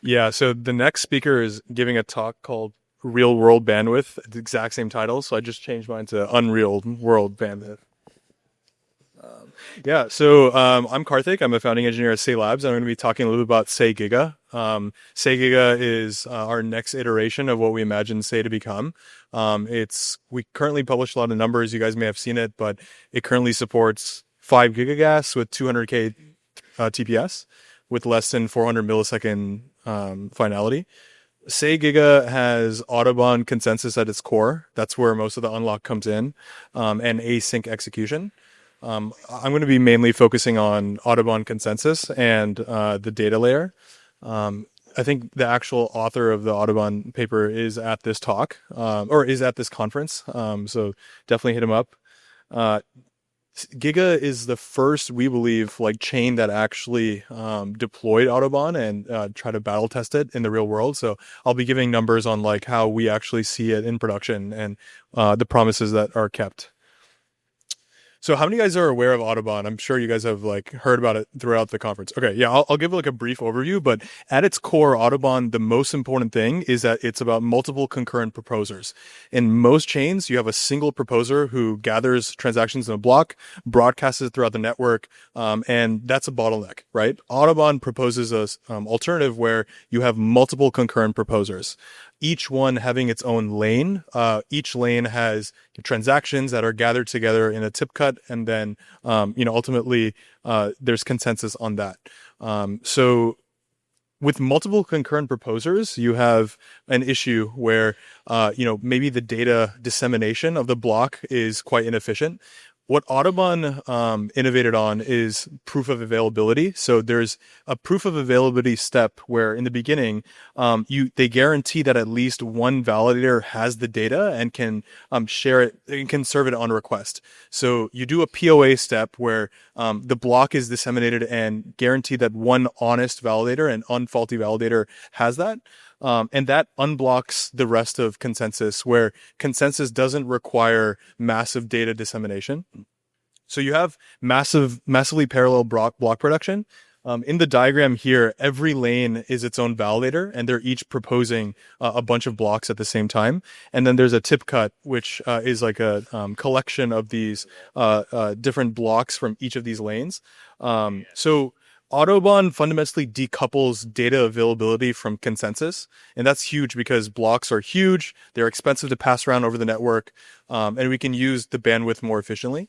Yeah, so the next speaker is giving a talk called Real World Bandwidth, the exact same title. So I just changed mine to Unreal World Bandwidth. Yeah, so I'm Kartik. I'm a founding engineer at Say Labs. I'm going to be talking a little bit about Say Giga. Say Giga is our next iteration of what we imagine Say to become. We currently publish a lot of numbers. You guys may have seen it, but it currently supports 5 gigagas with 200K TPS with less than 400 millisecond finality. Say Giga has Autobahn consensus at its core. That's where most of the unlock comes in, and async execution. I'm going to be mainly focusing on Autobahn consensus and the data layer. I think the actual author of the Autobahn paper is at this talk, or is at this conference. So definitely hit him up. Uh, Giga is the first, we believe, like chain that actually deployed Autobahn and try to battle test it in the real world. So I'll be giving numbers on like how we actually see it in production and the promises that are kept. So how many guys are aware of Audubon? I'm sure you guys have like heard about it throughout the conference. Okay, yeah, I'll give like a brief overview, but at its core, Audubon, the most important thing is that it's about multiple concurrent proposers. In most chains, you have a single proposer who gathers transactions in a block, broadcasts it throughout the network, and that's a bottleneck, right? Audubon proposes a alternative where you have multiple concurrent proposers, each one having its own lane. Each lane has transactions that are gathered together in a tip cut, and then ultimately there's consensus on that. So with multiple concurrent proposers, you have an issue where maybe the data dissemination of the block is quite inefficient. What Audubon innovated on is proof of availability. So there's a proof of availability step where in the beginning, they guarantee that at least one validator has the data and can share it and can serve it on request. So you do a POA step where the block is disseminated and guarantee that one honest validator and unfaulty validator has that. And that unblocks the rest of consensus, where consensus doesn't require massive data dissemination. So you have massively parallel block production. In the diagram here, every lane is its own validator, and they're each proposing a bunch of blocks at the same time. And then there's a tip cut, which is like a collection of these different blocks from each of these lanes. So Autobahn fundamentally decouples data availability from consensus, and that's huge because blocks are huge, they're expensive to pass around over the network, and we can use the bandwidth more efficiently.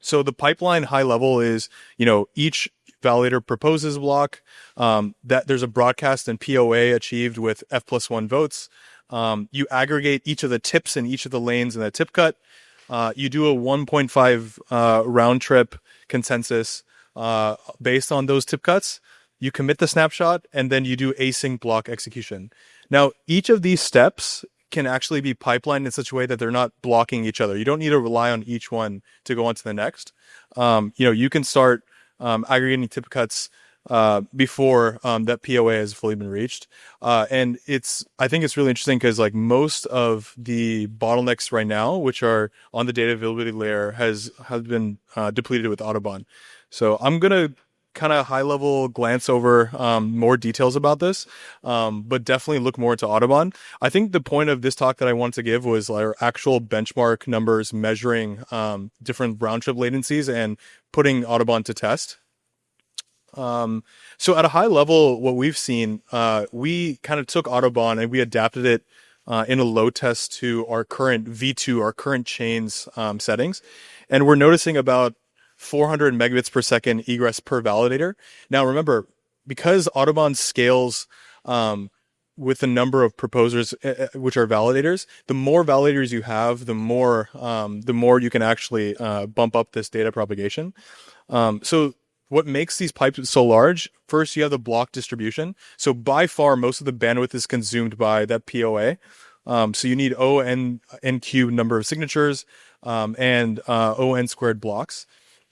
So the pipeline high level is, each validator proposes a block, that there's a broadcast and POA achieved with F+1 votes. You aggregate each of the tips in each of the lanes in that tip cut. You do a 1.5 round trip consensus based on those tip cuts. You commit the snapshot, and then you do async block execution. Now, each of these steps can actually be pipelined in such a way that they're not blocking each other. You don't need to rely on each one to go on to the next. You can start aggregating tip cuts before that POA has fully been reached. And I think it's really interesting because like most of the bottlenecks right now, which are on the data availability layer, have been depleted with Autobahn. So I'm going to kind of high level glance over more details about this, but definitely look more into Autobahn. I think the point of this talk that I wanted to give was our actual benchmark numbers measuring different round trip latencies and putting Autobahn to test. So at a high level, what we've seen, we kind of took Autobahn and we adapted it in a load test to our current V2, our current chain's settings. And we're noticing about 400 megabits per second egress per validator. Now, remember, because Autobahn scales with the number of proposers, which are validators, the more validators you have, the more you can actually bump up this data propagation. So what makes these pipes so large? First, you have the block distribution. So by far, most of the bandwidth is consumed by that POA. So you need n cubed number of signatures and n squared blocks.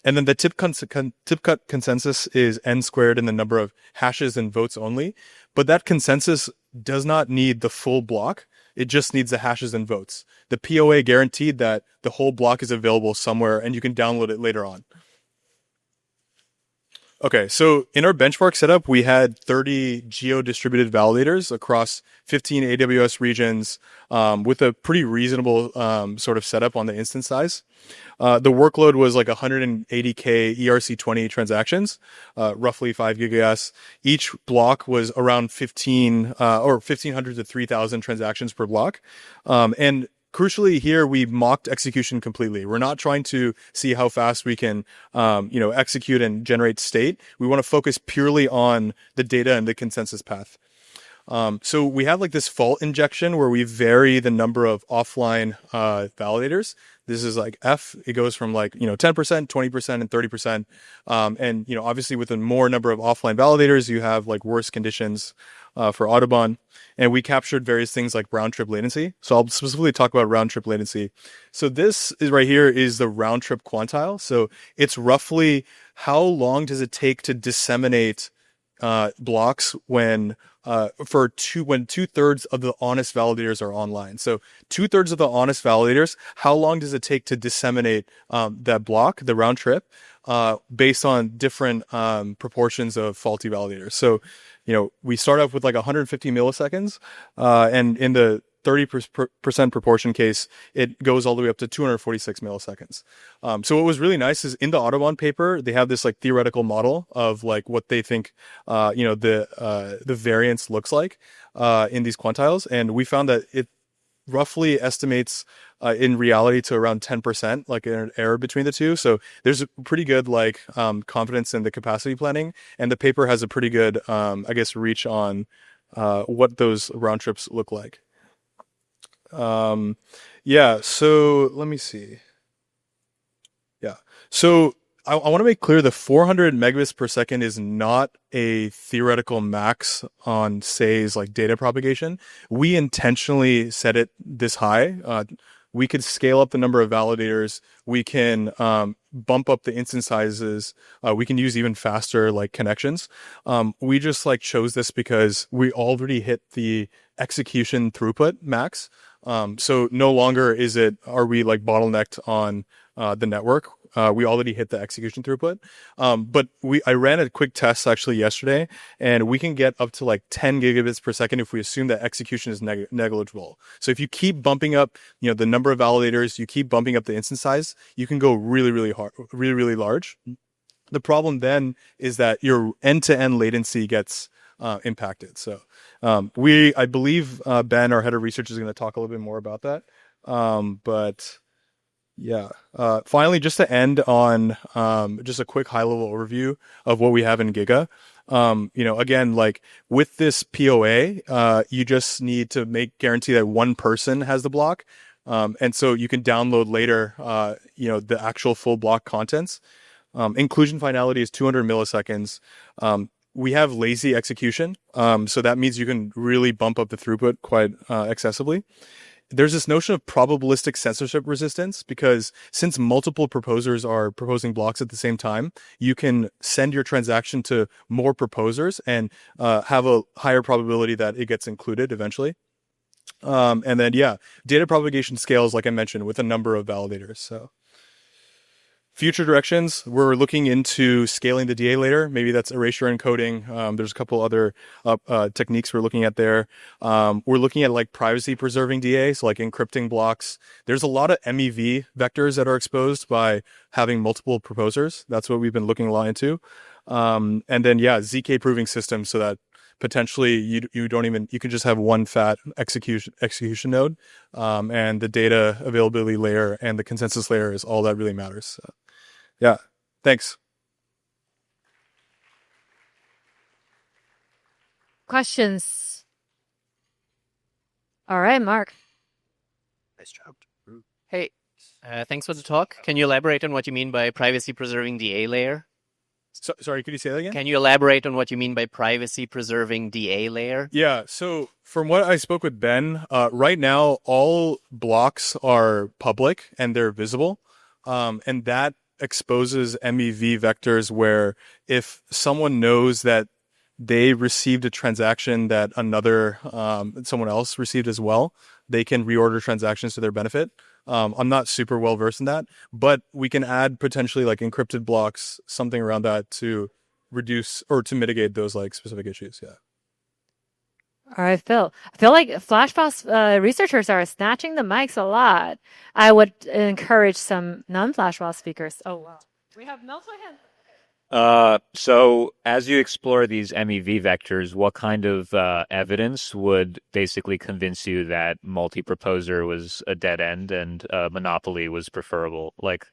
And then the tip cut consensus is n squared in the number of hashes and votes only. But that consensus does not need the full block. It just needs the hashes and votes. The POA guaranteed that the whole block is available somewhere and you can download it later on. Okay, so in our benchmark setup, we had 30 geo-distributed validators across 15 AWS regions with a pretty reasonable sort of setup on the instance size. The workload was like 180K ERC20 transactions, roughly 5 gigas. Each block was around 1,500 to 3,000 transactions per block. And crucially here, we mocked execution completely. We're not trying to see how fast we can, execute and generate state. We want to focus purely on the data and the consensus path. So we have like this fault injection where we vary the number of offline validators. This is like F. It goes from like 10%, 20%, and 30%. And obviously with a more number of offline validators, you have like worse conditions for Audubon. And we captured various things like round trip latency. So I'll specifically talk about round trip latency. So this is right here is the round trip quantile. So it's roughly how long does it take to disseminate blocks when 2/3 of the honest validators are online. So 2/3 of the honest validators, how long does it take to disseminate that block, the round trip, based on different proportions of faulty validators? So, we start off with like 150 milliseconds, and in the 30% proportion case, it goes all the way up to 246 milliseconds. So what was really nice is in the Audubon paper, they have this like theoretical model of like what they think, the variance looks like in these quantiles. And we found that it roughly estimates in reality to around 10%, like an error between the two. So there's a pretty good like confidence in the capacity planning. And the paper has a pretty good, reach on what those round trips look like. So let me see. Yeah. So I want to make clear the 400 megabits per second is not a theoretical max on, Say's like data propagation. We intentionally set it this high. We could scale up the number of validators. We can bump up the instance sizes. We can use even faster like connections. We just like chose this because we already hit the execution throughput max. So no longer are we like bottlenecked on the network. We already hit the execution throughput. But I ran a quick test actually yesterday, and we can get up to like 10 gigabits per second if we assume that execution is negligible. So if you keep bumping up, the number of validators, you keep bumping up the instance size, you can go really, really hard, really, really large. The problem then is that your end-to-end latency gets impacted. So I believe Ben, our head of research, is going to talk a little bit more about that. But yeah, finally, just to end on just a quick high-level overview of what we have in Giga. Again, like with this POA, you just need to guarantee that one person has the block. And so you can download later, the actual full block contents. Inclusion finality is 200 milliseconds. We have lazy execution. So that means you can really bump up the throughput quite excessively. There's this notion of probabilistic censorship resistance because since multiple proposers are proposing blocks at the same time, you can send your transaction to more proposers and have a higher probability that it gets included eventually. And then, data propagation scales, like I mentioned, with a number of validators. So future directions, we're looking into scaling the DA layer. Maybe that's erasure encoding. There's a couple other techniques we're looking at there. We're looking at like privacy preserving DA, so like encrypting blocks. There's a lot of MEV vectors that are exposed by having multiple proposers. That's what we've been looking a lot into. And then ZK proving systems so that potentially you can just have one fat execution node, and the data availability layer and the consensus layer is all that really matters. So, yeah, thanks. Questions? All right, Mark. Nice job. Hey, thanks for the talk. Can you elaborate on what you mean by privacy-preserving DA layer? Sorry, could you say that again? Can you elaborate on what you mean by privacy-preserving DA layer? Yeah, so from what I spoke with Ben, right now all blocks are public and they're visible, and that exposes MEV vectors where if someone knows that they received a transaction that someone else received as well, they can reorder transactions to their benefit. I'm not super well versed in that, but we can add potentially like encrypted blocks, something around that to reduce or to mitigate those like specific issues. Yeah. All right, Phil. I feel like FlashBoss researchers are snatching the mics a lot. I would encourage some non-FlashBoss speakers. Oh, wow. We have multiple hands. So as you explore these MEV vectors, what kind of evidence would basically convince you that multi-proposer was a dead end and monopoly was preferable? Like,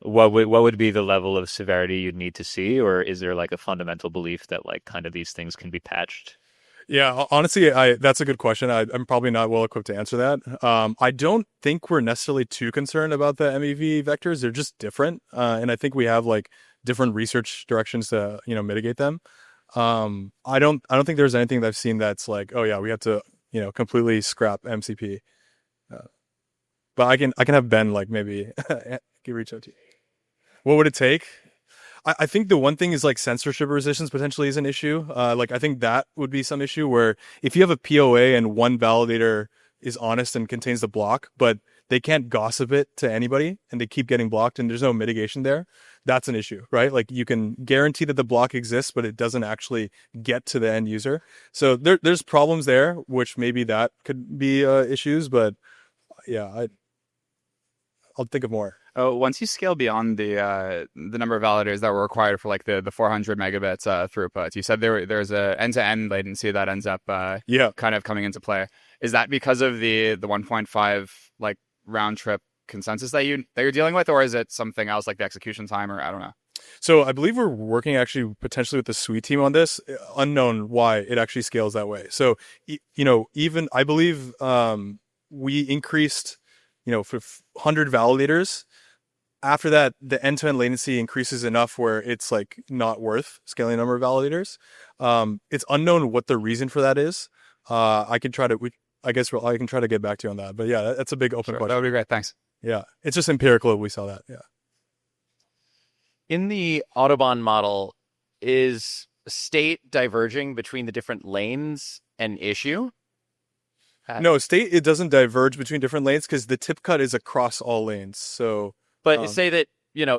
what would be the level of severity you'd need to see, or is there like a fundamental belief that like kind of these things can be patched? Yeah, honestly, that's a good question. I'm probably not well equipped to answer that. I don't think we're necessarily too concerned about the MEV vectors. They're just different, and I think we have like different research directions to mitigate them. I don't think there's anything that I've seen that's like, oh yeah, we have to completely scrap MCP. But I can have Ben like maybe can reach out to you. What would it take? I think the one thing is like censorship resistance potentially is an issue. Like I think that would be some issue where if you have a POA and one validator is honest and contains the block, but they can't gossip it to anybody and they keep getting blocked and there's no mitigation there, that's an issue, right? Like you can guarantee that the block exists, but it doesn't actually get to the end user. So there's problems there, which maybe that could be issues, but yeah, I'll think of more. Oh, once you scale beyond the number of validators that were required for like the 400 megabits throughput, you said there's a end-to-end latency that ends up kind of coming into play. Is that because of the 1.5 like round trip consensus that you're dealing with, or is it something else like the execution time, or I don't know? So I believe we're working actually potentially with the Sui team on this. Unknown why it actually scales that way. So even I believe we increased for 100 validators. After that, the end-to-end latency increases enough where it's like not worth scaling the number of validators. It's unknown what the reason for that is. I can try to, I can try to get back to you on that. But yeah, that's a big open question. That would be great. Thanks. Yeah, it's just empirical. We saw that. Yeah. In the Autobahn model, is state diverging between the different lanes an issue? No, state, it doesn't diverge between different lanes because the tip cut is across all lanes. So. But say that,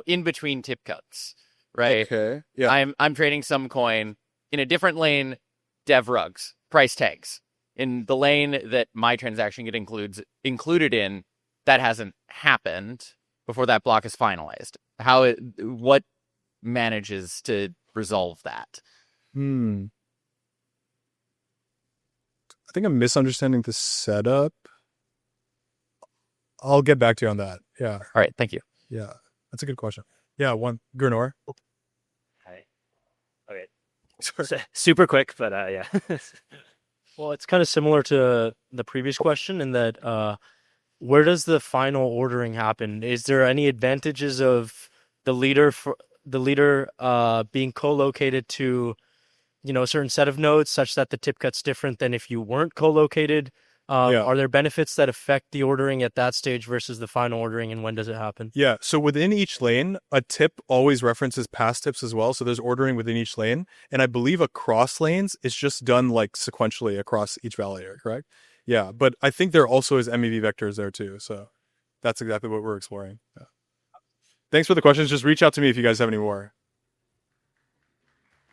in between tip cuts, right? Okay. Yeah. I'm trading some coin in a different lane, dev rugs, price tags. In the lane that my transaction get included in, that hasn't happened before that block is finalized. What manages to resolve that? I think I'm misunderstanding the setup. I'll get back to you on that. Yeah. All right. Thank you. Yeah, that's a good question. Yeah, Gurnor. Hi. Okay. Super quick, but yeah. Well, it's kind of similar to the previous question in that where does the final ordering happen? Is there any advantages of the leader being co-located to a certain set of nodes such that the tip cut's different than if you weren't co-located? Are there benefits that affect the ordering at that stage versus the final ordering, and when does it happen? Yeah, so within each lane, a tip always references past tips as well. So there's ordering within each lane. And I believe across lanes, it's just done like sequentially across each validator, correct? Yeah, but I think there also is MEV vectors there too. So that's exactly what we're exploring. Yeah. Thanks for the questions. Just reach out to me if you guys have any more.